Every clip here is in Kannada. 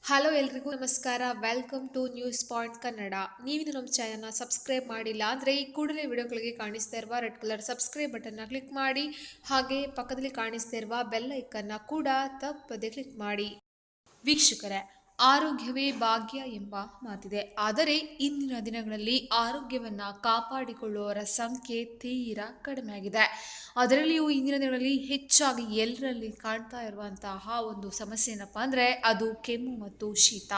ಹಲೋ ಎಲ್ರಿಗೂ ನಮಸ್ಕಾರ. Welcome to news point Kannada. ನೀವಿನ್ನು ನಮ್ಮ ಚಾನಲ್ನ ಸಬ್ಸ್ಕ್ರೈಬ್ ಮಾಡಿಲ್ಲ ಅಂದರೆ ಈ ಕೂಡಲೇ ವಿಡಿಯೋಗಳಿಗೆ ಕಾಣಿಸ್ತಾ ಇರುವ ರೆಡ್ ಕಲರ್ ಸಬ್ಸ್ಕ್ರೈಬ್ ಬಟನ್ನ ಕ್ಲಿಕ್ ಮಾಡಿ, ಹಾಗೆ ಪಕ್ಕದಲ್ಲಿ ಕಾಣಿಸ್ತಾ ಇರುವ ಬೆಲ್ ಐಕನ್ನ ಕೂಡ ತಪ್ಪದೆ ಕ್ಲಿಕ್ ಮಾಡಿ. ವೀಕ್ಷಕರೇ, ಆರೋಗ್ಯವೇ ಭಾಗ್ಯ ಎಂಬ ಮಾತಿದೆ. ಆದರೆ ಇಂದಿನ ದಿನಗಳಲ್ಲಿ ಆರೋಗ್ಯವನ್ನ ಕಾಪಾಡಿಕೊಳ್ಳುವವರ ಸಂಖ್ಯೆ ತೀರಾ ಕಡಿಮೆ ಆಗಿದೆ. ಅದರಲ್ಲಿಯೂ ಇಂದಿನ ದಿನಗಳಲ್ಲಿ ಹೆಚ್ಚಾಗಿ ಎಲ್ಲರಲ್ಲಿ ಕಾಣ್ತಾ ಇರುವಂತಹ ಒಂದು ಸಮಸ್ಯೆ ಏನಪ್ಪಾ ಅಂದ್ರೆ ಅದು ಕೆಮ್ಮು ಮತ್ತು ಶೀತ.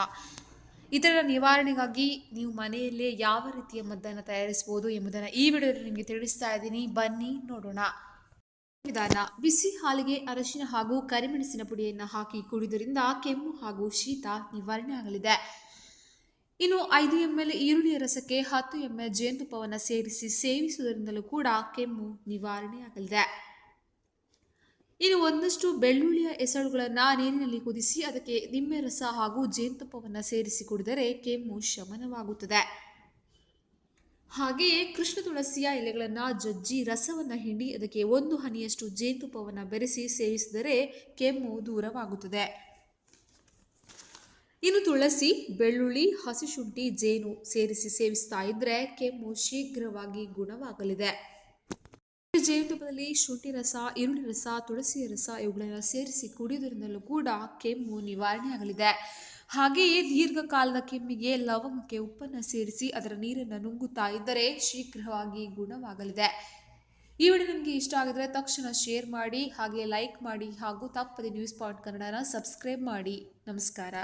ಇದರ ನಿವಾರಣೆಗಾಗಿ ನೀವು ಮನೆಯಲ್ಲೇ ಯಾವ ರೀತಿಯ ಮದ್ದನ್ನು ತಯಾರಿಸಬಹುದು ಎಂಬುದನ್ನು ಈ ವಿಡಿಯೋದಲ್ಲಿ ನಿಮಗೆ ತಿಳಿಸ್ತಾ ಇದ್ದೀನಿ. ಬನ್ನಿ ನೋಡೋಣ. ವಿಧಾನ: ಬಿಸಿ ಹಾಲಿಗೆ ಅರಶಿನ ಹಾಗೂ ಕರಿಮೆಣಸಿನ ಪುಡಿಯನ್ನು ಹಾಕಿ ಕುಡಿಯುವುದರಿಂದ ಕೆಮ್ಮು ಹಾಗೂ ಶೀತ ನಿವಾರಣೆ ಆಗಲಿದೆ. ಇನ್ನು 5 ml ಈರುಳ್ಳಿಯ ರಸಕ್ಕೆ 10 ml ಜೇನುತುಪ್ಪವನ್ನು ಸೇರಿಸಿ ಸೇವಿಸುವುದರಿಂದಲೂ ಕೂಡ ಕೆಮ್ಮು ನಿವಾರಣೆಯಾಗಲಿದೆ. ಇನ್ನು ಒಂದಷ್ಟು ಬೆಳ್ಳುಳ್ಳಿಯ ಎಸಳುಗಳನ್ನು ನೀರಿನಲ್ಲಿ ಕುದಿಸಿ ಅದಕ್ಕೆ ನಿಂಬೆ ರಸ ಹಾಗೂ ಜೇನುತುಪ್ಪವನ್ನು ಸೇರಿಸಿ ಕುಡಿದರೆ ಕೆಮ್ಮು ಶಮನವಾಗುತ್ತದೆ. ಹಾಗೆಯೇ ಕೃಷ್ಣ ತುಳಸಿಯ ಎಲೆಗಳನ್ನು ಜಜ್ಜಿ ರಸವನ್ನು ಹಿಂಡಿ ಅದಕ್ಕೆ 1 ಹನಿಯಷ್ಟು ಜೇನುತುಪ್ಪವನ್ನು ಬೆರೆಸಿ ಸೇವಿಸಿದರೆ ಕೆಮ್ಮು ದೂರವಾಗುತ್ತದೆ. ಇನ್ನು ತುಳಸಿ, ಬೆಳ್ಳುಳ್ಳಿ, ಹಸಿಶುಂಠಿ, ಜೇನು ಸೇರಿಸಿ ಸೇವಿಸ್ತಾ ಇದ್ರೆ ಕೆಮ್ಮು ಶೀಘ್ರವಾಗಿ ಗುಣವಾಗಲಿದೆ. ಜೇನುತುಪ್ಪದಲ್ಲಿ ಶುಂಠಿ ರಸ, ಈರುಳ್ಳಿ ರಸ, ತುಳಸಿಯ ರಸ ಇವುಗಳನ್ನು ಸೇರಿಸಿ ಕುಡಿಯುವುದರಿಂದಲೂ ಕೂಡ ಕೆಮ್ಮು ನಿವಾರಣೆಯಾಗಲಿದೆ. ಹಾಗೆಯೇ ದೀರ್ಘಕಾಲದ ಕೆಮ್ಮಿಗೆ ಲವಂಗಕ್ಕೆ ಉಪ್ಪನ್ನು ಸೇರಿಸಿ ಅದರ ನೀರನ್ನು ನುಂಗುತ್ತಾ ಇದ್ದರೆ ಶೀಘ್ರವಾಗಿ ಗುಣವಾಗಲಿದೆ. ಈ ವಿಡಿಯೋ ನಿಮಗೆ ಇಷ್ಟ ಆಗಿದ್ರೆ ತಕ್ಷಣ ಶೇರ್ ಮಾಡಿ, ಹಾಗೆ ಲೈಕ್ ಮಾಡಿ ಹಾಗೂ ತಪ್ಪದೆ ನ್ಯೂಸ್ ಪಾಯಿಂಟ್ ಕನ್ನಡನ ಸಬ್ಸ್ಕ್ರೈಬ್ ಮಾಡಿ. ನಮಸ್ಕಾರ.